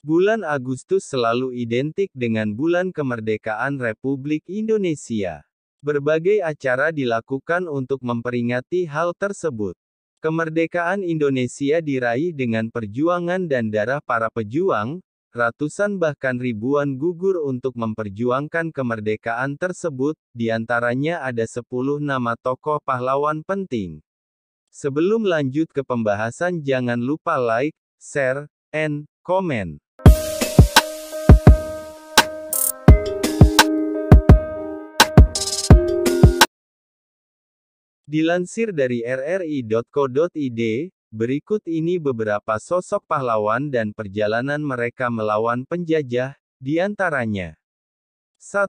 Bulan Agustus selalu identik dengan bulan kemerdekaan Republik Indonesia. Berbagai acara dilakukan untuk memperingati hal tersebut. Kemerdekaan Indonesia diraih dengan perjuangan dan darah para pejuang, ratusan bahkan ribuan gugur untuk memperjuangkan kemerdekaan tersebut, diantaranya ada 10 nama tokoh pahlawan penting. Sebelum lanjut ke pembahasan jangan lupa like, share, and comment. Dilansir dari rri.co.id, berikut ini beberapa sosok pahlawan dan perjalanan mereka melawan penjajah, diantaranya. 1.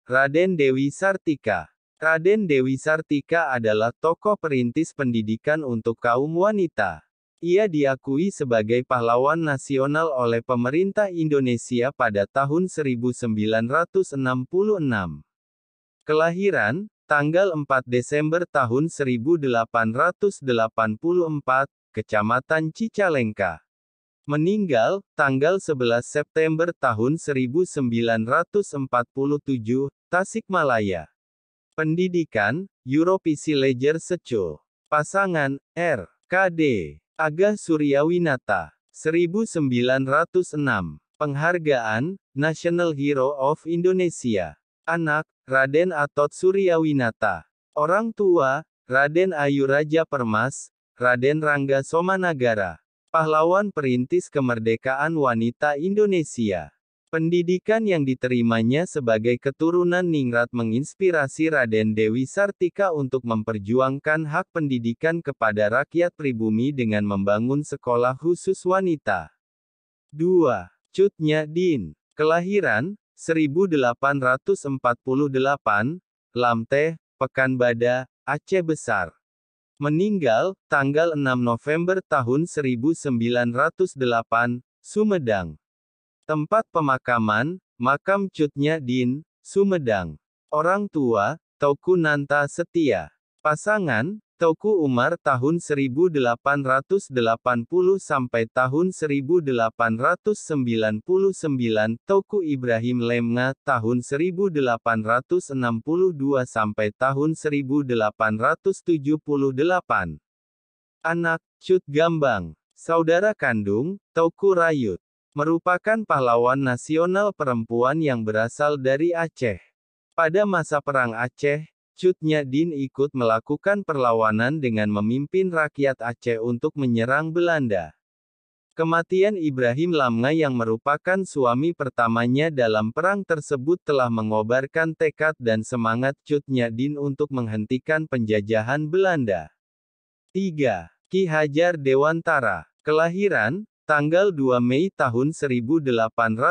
Raden Dewi Sartika. Raden Dewi Sartika adalah tokoh perintis pendidikan untuk kaum wanita. Ia diakui sebagai pahlawan nasional oleh pemerintah Indonesia pada tahun 1966. Kelahiran, tanggal 4 Desember tahun 1884, Kecamatan Cicalengka. Meninggal, tanggal 11 September tahun 1947, Tasikmalaya. Pendidikan, Europisi Leger Secul. Pasangan, R. Kd. Agah Suryawinata. 1906. Penghargaan, National Hero of Indonesia. Anak, Raden Atot Suryawinata. Orang tua, Raden Ayu Raja Permas, Raden Rangga Somanagara. Pahlawan perintis kemerdekaan wanita Indonesia. Pendidikan yang diterimanya sebagai keturunan ningrat menginspirasi Raden Dewi Sartika untuk memperjuangkan hak pendidikan kepada rakyat pribumi dengan membangun sekolah khusus wanita. 2. Cut Nyak Dien. Kelahiran, 1848, Lamteh, Pekanbadak, Aceh Besar. Meninggal, tanggal 6 November tahun 1908, Sumedang. Tempat pemakaman, Makam Cut Nyak Dien, Sumedang. Orang tua, Teuku Nanta Setia. Pasangan, Teuku Umar tahun 1880 sampai tahun 1899, Teuku Ibrahim Lemnga tahun 1862 sampai tahun 1878. Anak, Cut Gambang. Saudara kandung, Teuku Rayut. Merupakan pahlawan nasional perempuan yang berasal dari Aceh. Pada masa Perang Aceh, Cut Nyak Dien ikut melakukan perlawanan dengan memimpin rakyat Aceh untuk menyerang Belanda. Kematian Ibrahim Lamnga yang merupakan suami pertamanya dalam perang tersebut telah mengobarkan tekad dan semangat Cut Nyak Dien untuk menghentikan penjajahan Belanda. 3. Ki Hajar Dewantara. Kelahiran, tanggal 2 Mei tahun 1889,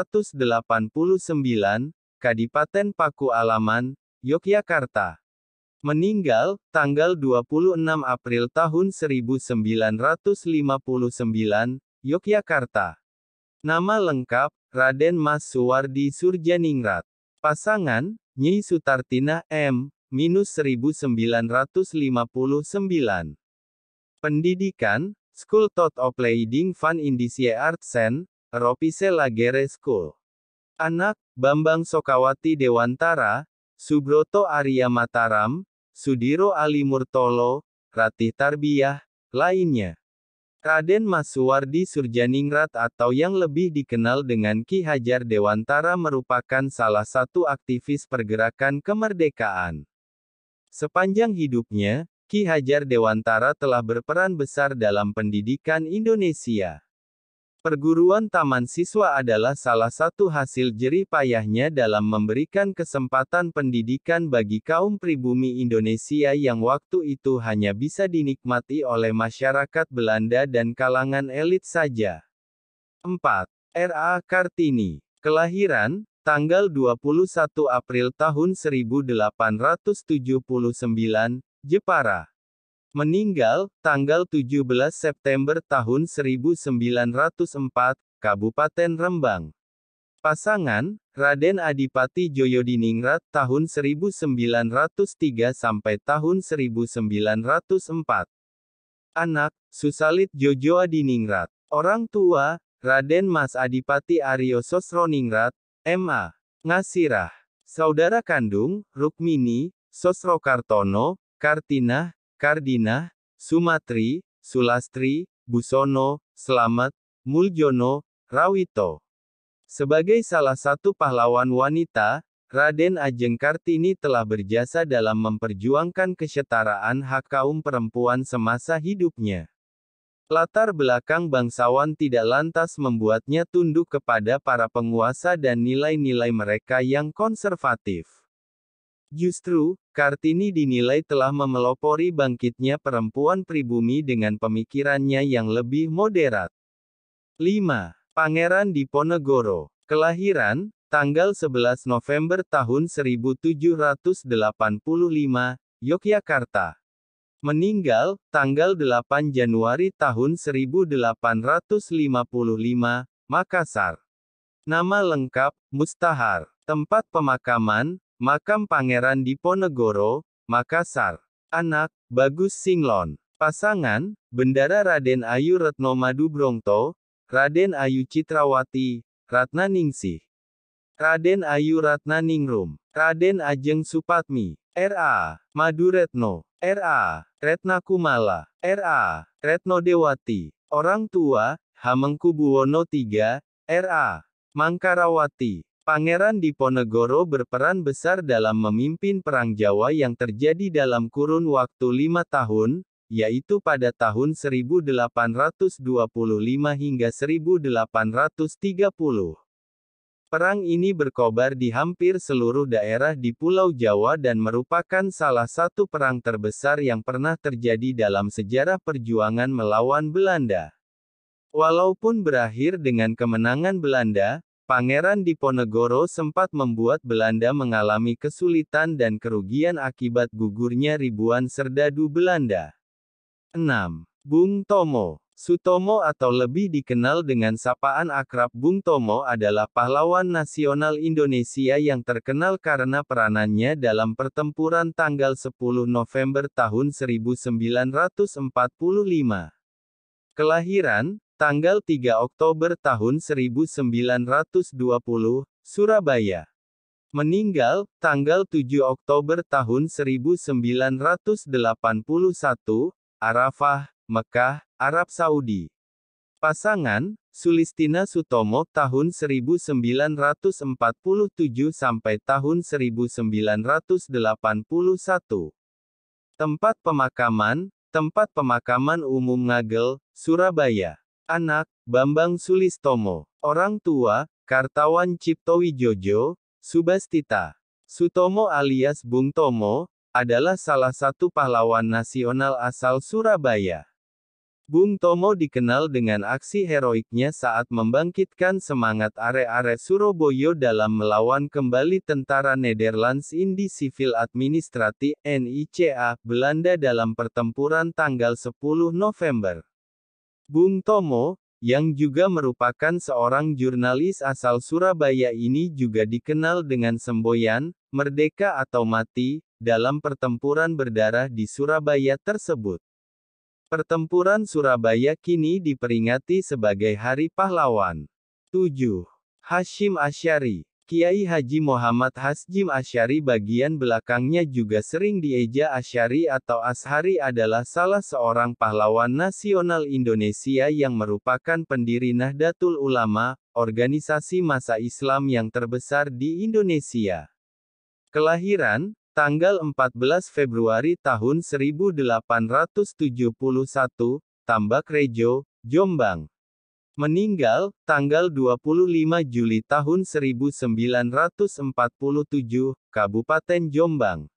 Kadipaten Paku Alaman, Yogyakarta. Meninggal, tanggal 26 April tahun 1959, Yogyakarta. Nama lengkap, Raden Mas Suwardi Surjaningrat. Pasangan, Nyi Sutartina M-1959. Pendidikan, School Thought of Leading Van Indische Artsen, Europese Lagere School. Anak, Bambang Sokawati Dewantara, Subroto Arya Mataram, Sudiro Ali Murtolo, Ratih Tarbiyah, lainnya. Raden Mas Suwardi Surjaningrat atau yang lebih dikenal dengan Ki Hajar Dewantara merupakan salah satu aktivis pergerakan kemerdekaan. Sepanjang hidupnya, Ki Hajar Dewantara telah berperan besar dalam pendidikan Indonesia. Perguruan taman siswa adalah salah satu hasil jerih payahnya dalam memberikan kesempatan pendidikan bagi kaum pribumi Indonesia yang waktu itu hanya bisa dinikmati oleh masyarakat Belanda dan kalangan elit saja. 4. R.A. Kartini. Kelahiran, tanggal 21 April tahun 1879, Jepara. Meninggal, tanggal 17 September tahun 1904, Kabupaten Rembang. Pasangan, Raden Adipati Djoyodiningrat tahun 1903 sampai tahun 1904. Anak, Susalit Djojo Adiningrat. Orang tua, Raden Mas Adipati Aryo Sosroningrat, M.A. Ngasirah. Saudara kandung, Rukmini, Sosrokartono, Kartinah, Kardinah, Sumatri, Sulastri, Busono, Slamet, Muljono, Rawito. Sebagai salah satu pahlawan wanita, Raden Ajeng Kartini telah berjasa dalam memperjuangkan kesetaraan hak kaum perempuan semasa hidupnya. Latar belakang bangsawan tidak lantas membuatnya tunduk kepada para penguasa dan nilai-nilai mereka yang konservatif. Justru, Kartini dinilai telah memelopori bangkitnya perempuan pribumi dengan pemikirannya yang lebih moderat. 5. Pangeran Diponegoro. Kelahiran, tanggal 11 November tahun 1785, Yogyakarta. Meninggal, tanggal 8 Januari tahun 1855, Makassar. Nama lengkap, Mustahar. Tempat pemakaman, Makam Pangeran Diponegoro, Makassar. Anak, Bagus Singlon. Pasangan, Bendara Raden Ayu Retno Madubrongto, Raden Ayu Citrawati, Ratnaningsih. Raden Ayu Ratnaningrum. Raden Ajeng Supatmi. R.A. Maduretno. R.A. Retnakumala. R.A. Retnodewati. Orang tua, Hamengkubuwono III, R.A. Mangkarawati. Pangeran Diponegoro berperan besar dalam memimpin Perang Jawa yang terjadi dalam kurun waktu 5 tahun, yaitu pada tahun 1825 hingga 1830. Perang ini berkobar di hampir seluruh daerah di Pulau Jawa dan merupakan salah satu perang terbesar yang pernah terjadi dalam sejarah perjuangan melawan Belanda. Walaupun berakhir dengan kemenangan Belanda, Pangeran Diponegoro sempat membuat Belanda mengalami kesulitan dan kerugian akibat gugurnya ribuan serdadu Belanda. 6. Bung Tomo. Sutomo atau lebih dikenal dengan sapaan akrab Bung Tomo adalah pahlawan nasional Indonesia yang terkenal karena peranannya dalam pertempuran tanggal 10 November tahun 1945. Kelahiran, tanggal 3 Oktober tahun 1920, Surabaya. Meninggal, tanggal 7 Oktober tahun 1981, Arafah, Mekah, Arab Saudi. Pasangan, Sulistina Sutomo tahun 1947 sampai tahun 1981. Tempat pemakaman umum Ngagel, Surabaya. Anak, Bambang Sulistomo. Orang tua, Kartawan Ciptowijojo, Subastita. Sutomo alias Bung Tomo, adalah salah satu pahlawan nasional asal Surabaya. Bung Tomo dikenal dengan aksi heroiknya saat membangkitkan semangat arek-arek Surabaya dalam melawan kembali tentara Nederlands Indie Civil Administratie, NICA, Belanda dalam pertempuran tanggal 10 November. Bung Tomo, yang juga merupakan seorang jurnalis asal Surabaya ini juga dikenal dengan semboyan, "Merdeka atau Mati", dalam pertempuran berdarah di Surabaya tersebut. Pertempuran Surabaya kini diperingati sebagai Hari Pahlawan. 7. Hasyim Asy'ari. Kiai Haji Muhammad Hasyim Asy'ari bagian belakangnya juga sering dieja Asy'ari atau Ashari adalah salah seorang pahlawan nasional Indonesia yang merupakan pendiri Nahdlatul Ulama, organisasi massa Islam yang terbesar di Indonesia. Kelahiran, tanggal 14 Februari tahun 1871, Tambak Rejo, Jombang. Meninggal, tanggal 25 Juli tahun 1947, Kabupaten Jombang.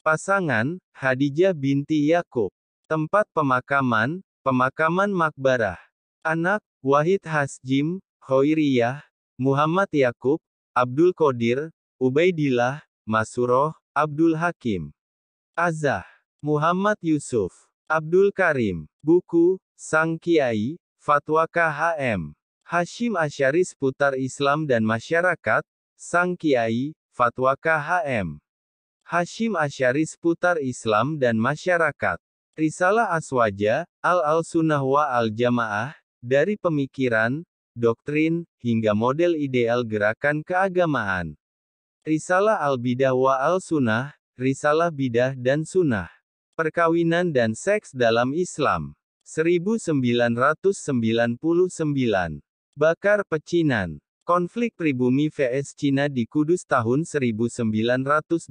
Pasangan, Hadijah binti Yakub. Tempat pemakaman, Pemakaman Makbarah. Anak, Wahid Hasyim, Khoiriyah, Muhammad Yakub, Abdul Qodir, Ubaidillah, Masuroh, Abdul Hakim. Azah. Muhammad Yusuf. Abdul Karim. Buku, Sang Kiai, Fatwa KHM. Hasyim Asy'ari seputar Islam dan Masyarakat, Sang Kiai, Fatwa KHM. Hasyim Asy'ari seputar Islam dan Masyarakat. Risalah Aswaja, Al-Sunnah wa Al-Jamaah, dari Pemikiran, doktrin, hingga model ideal gerakan keagamaan. Risalah Al-Bidah wa Al-Sunnah, Risalah Bidah dan Sunnah. Perkawinan dan Seks dalam Islam. 1999. Bakar Pecinan. Konflik pribumi vs Cina di Kudus tahun 1918.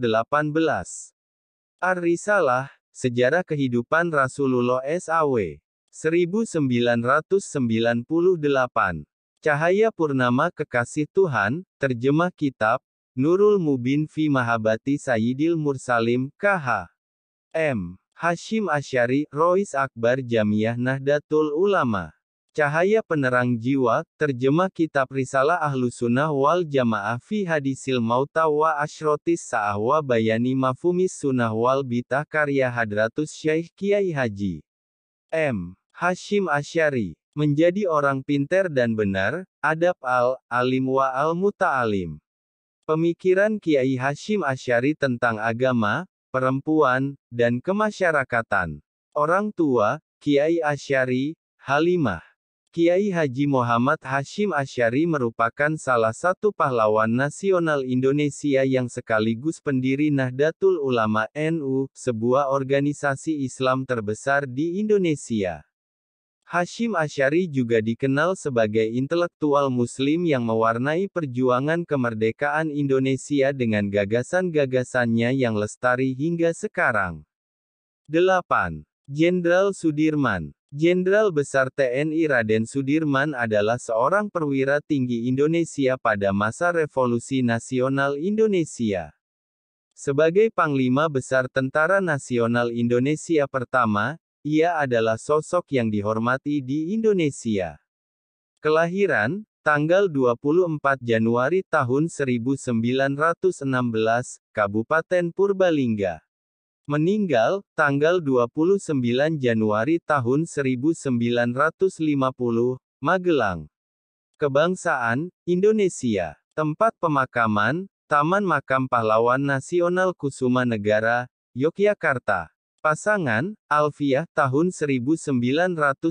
Ar-Risalah, Sejarah Kehidupan Rasulullah SAW. 1998. Cahaya Purnama Kekasih Tuhan, terjemah kitab, Nurul Mubin fi Mahabati Sayyidil Mursalim, KH. M. Hashim Asy'ari, Rois Akbar Jamiyah Nahdlatul Ulama. Cahaya Penerang Jiwa, terjemah kitab Risalah Ahlussunnah wal Jamaah fi Hadisil Mauta wa Asyrotis Sa'ah wa Bayani Mafhumis Sunnah wal Bidah karya Hadratus Syekh Kiai Haji M. Hashim Asy'ari. Menjadi orang pinter dan benar, adab al-alim wa al-muta'alim. Pemikiran Kiai Hashim Asy'ari tentang agama, perempuan, dan kemasyarakatan. Orang tua, Kiai Asy'ari, Halimah. Kiai Haji Muhammad Hashim Asy'ari merupakan salah satu pahlawan nasional Indonesia yang sekaligus pendiri Nahdlatul Ulama NU, sebuah organisasi Islam terbesar di Indonesia. Hashim Asy'ari juga dikenal sebagai intelektual Muslim yang mewarnai perjuangan kemerdekaan Indonesia dengan gagasan-gagasannya yang lestari hingga sekarang. 8. Jenderal Sudirman. Jenderal Besar TNI Raden Sudirman adalah seorang perwira tinggi Indonesia pada masa Revolusi Nasional Indonesia. Sebagai Panglima Besar Tentara Nasional Indonesia pertama, ia adalah sosok yang dihormati di Indonesia. Kelahiran, tanggal 24 Januari tahun 1916, Kabupaten Purbalingga. Meninggal, tanggal 29 Januari tahun 1950, Magelang. Kebangsaan, Indonesia. Tempat pemakaman, Taman Makam Pahlawan Nasional Kusuma Negara, Yogyakarta. Pasangan, Alfiah tahun 1936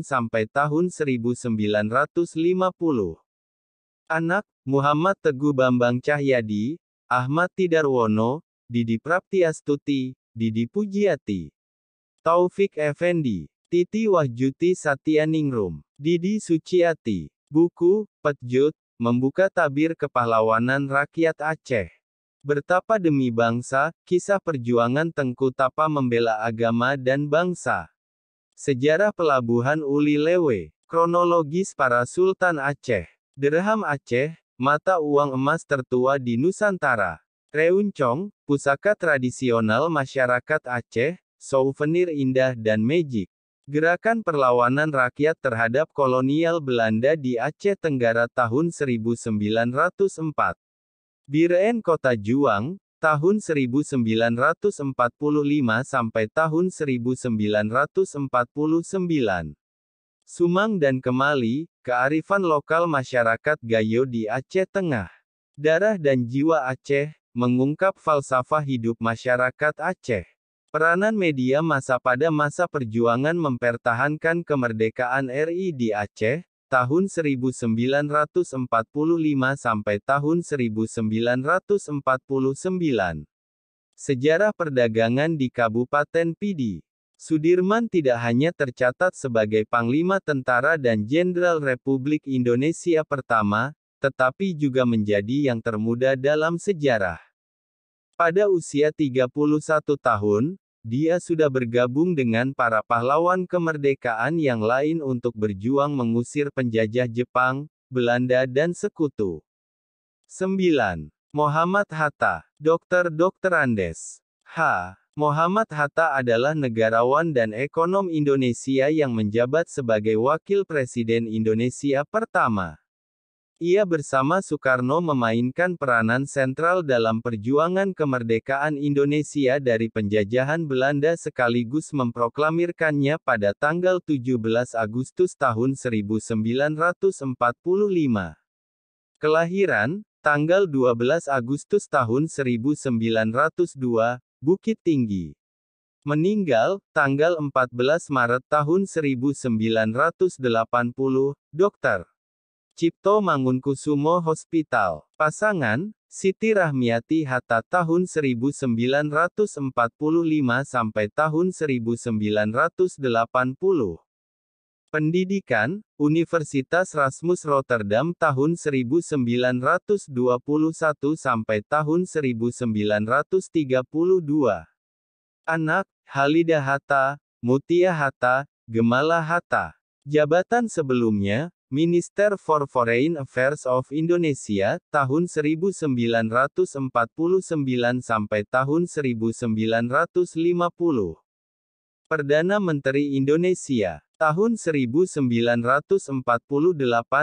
sampai tahun 1950. Anak, Muhammad Teguh Bambang Cahyadi, Ahmad Tidarwono, Didi Praptiastuti, Didi Pujiati, Taufik Effendi, Titi Wahjuti Satyaningrum, Didi Suciati. Buku, Petjut, Membuka Tabir Kepahlawanan Rakyat Aceh. Bertapa Demi Bangsa, Kisah Perjuangan Tengku Tapa Membela Agama dan Bangsa. Sejarah Pelabuhan Uli Lewe. Kronologis para Sultan Aceh. Dirham Aceh, mata uang emas tertua di Nusantara. Reuncong, pusaka tradisional masyarakat Aceh, souvenir indah dan magic. Gerakan perlawanan rakyat terhadap kolonial Belanda di Aceh Tenggara tahun 1904. Bireen Kota Juang, tahun 1945 sampai tahun 1949. Sumang dan Kemali, kearifan lokal masyarakat Gayo di Aceh Tengah. Darah dan Jiwa Aceh, mengungkap falsafah hidup masyarakat Aceh. Peranan media massa pada masa perjuangan mempertahankan kemerdekaan RI di Aceh, tahun 1945 sampai tahun 1949. Sejarah perdagangan di Kabupaten Pidi. Sudirman tidak hanya tercatat sebagai Panglima Tentara dan Jenderal Republik Indonesia pertama, tetapi juga menjadi yang termuda dalam sejarah. Pada usia 31 tahun, dia sudah bergabung dengan para pahlawan kemerdekaan yang lain untuk berjuang mengusir penjajah Jepang, Belanda dan sekutu. 9. Muhammad Hatta. Dr. Andes. H. Muhammad Hatta adalah negarawan dan ekonom Indonesia yang menjabat sebagai Wakil Presiden Indonesia pertama. Ia bersama Soekarno memainkan peranan sentral dalam perjuangan kemerdekaan Indonesia dari penjajahan Belanda sekaligus memproklamirkannya pada tanggal 17 Agustus tahun 1945. Kelahiran, tanggal 12 Agustus tahun 1902, Bukit Tinggi. Meninggal, tanggal 14 Maret tahun 1980, Dr. Cipto Mangunkusumo Hospital. Pasangan, Siti Rahmiati Hatta tahun 1945 sampai tahun 1980. Pendidikan, Universitas Rasmus Rotterdam tahun 1921 sampai tahun 1932. Anak, Halidah Hatta, Mutia Hatta, Gemala Hatta. Jabatan sebelumnya, Minister for Foreign Affairs of Indonesia, tahun 1949 sampai tahun 1950. Perdana Menteri Indonesia, tahun 1948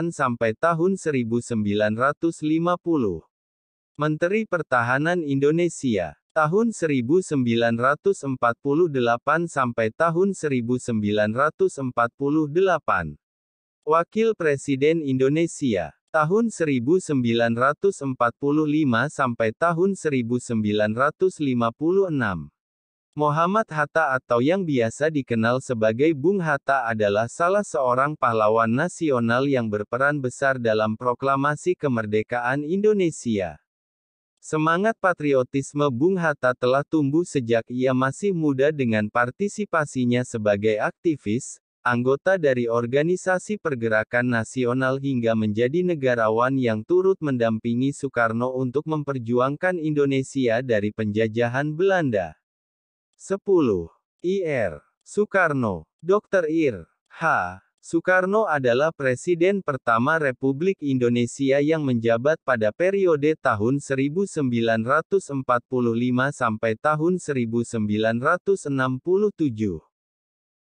sampai tahun 1950. Menteri Pertahanan Indonesia, tahun 1948 sampai tahun 1948. Wakil Presiden Indonesia, tahun 1945 sampai tahun 1956. Muhammad Hatta atau yang biasa dikenal sebagai Bung Hatta adalah salah seorang pahlawan nasional yang berperan besar dalam proklamasi kemerdekaan Indonesia. Semangat patriotisme Bung Hatta telah tumbuh sejak ia masih muda dengan partisipasinya sebagai aktivis, anggota dari organisasi pergerakan nasional hingga menjadi negarawan yang turut mendampingi Soekarno untuk memperjuangkan Indonesia dari penjajahan Belanda. 10. Ir. Soekarno. Dr. Ir. H. Soekarno adalah Presiden pertama Republik Indonesia yang menjabat pada periode tahun 1945 sampai tahun 1967.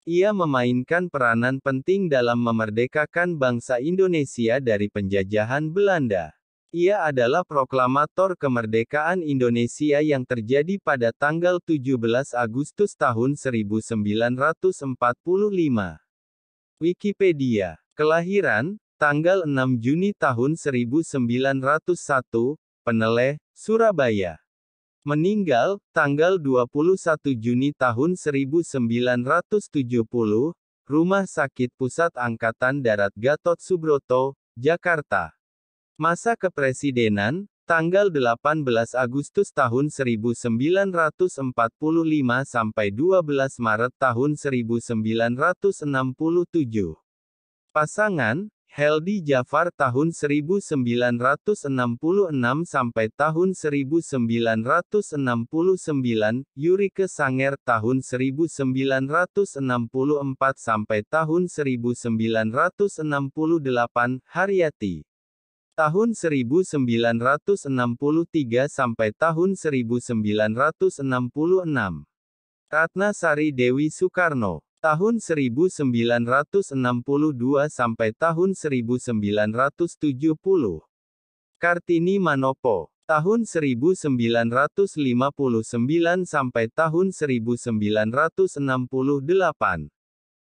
Ia memainkan peranan penting dalam memerdekakan bangsa Indonesia dari penjajahan Belanda. Ia adalah proklamator kemerdekaan Indonesia yang terjadi pada tanggal 17 Agustus tahun 1945. Wikipedia. Kelahiran, tanggal 6 Juni tahun 1901, Peneleh, Surabaya. Meninggal, tanggal 21 Juni tahun 1970, Rumah Sakit Pusat Angkatan Darat Gatot Subroto, Jakarta. Masa kepresidenan, tanggal 18 Agustus tahun 1945 sampai 12 Maret tahun 1967. Pasangan, Heldi Jafar tahun 1966 sampai tahun 1969, Yurike Sanger tahun 1964 sampai tahun 1968, Haryati tahun 1963 sampai tahun 1966. Ratna Sari Dewi Soekarno, tahun 1962 sampai tahun 1970. Kartini Manopo, tahun 1959 sampai tahun 1968.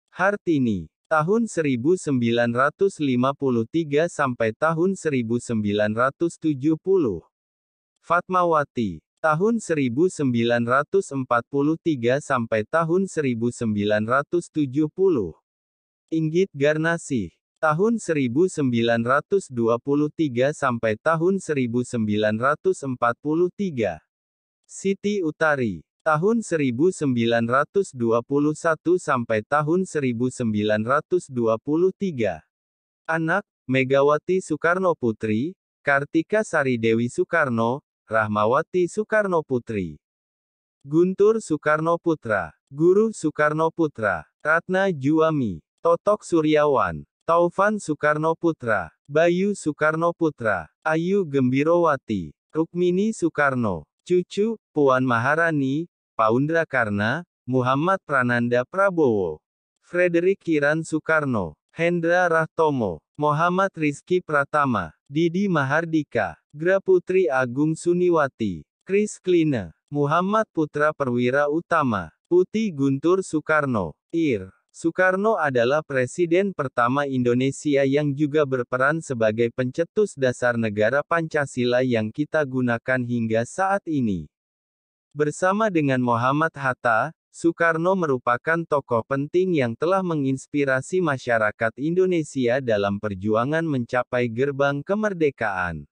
Hartini, tahun 1953 sampai tahun 1970. Fatmawati, tahun 1943 sampai tahun 1970. Inggit Garnasih, tahun 1923 sampai tahun 1943. Siti Utari, tahun 1921 sampai tahun 1923. Anak, Megawati Soekarno Putri, Kartika Sari Dewi Soekarno, Rahmawati Soekarno Putri. Guntur Soekarno Putra, Guru Soekarno Putra, Ratna Juwami, Totok Suryawan, Taufan Soekarno Putra, Bayu Soekarno Putra, Ayu Gembirowati, Rukmini Soekarno, Cucu, Puan Maharani, Paundra Karna, Muhammad Prananda Prabowo, Frederick Kiran Soekarno, Hendra Rahtomo, Muhammad Rizky Pratama, Didi Mahardika, Gra Putri Agung Suniwati, Kris Kline, Muhammad Putra Perwira Utama, Putih Guntur Soekarno, Ir. Soekarno adalah Presiden pertama Indonesia yang juga berperan sebagai pencetus dasar negara Pancasila yang kita gunakan hingga saat ini. Bersama dengan Muhammad Hatta, Soekarno merupakan tokoh penting yang telah menginspirasi masyarakat Indonesia dalam perjuangan mencapai gerbang kemerdekaan.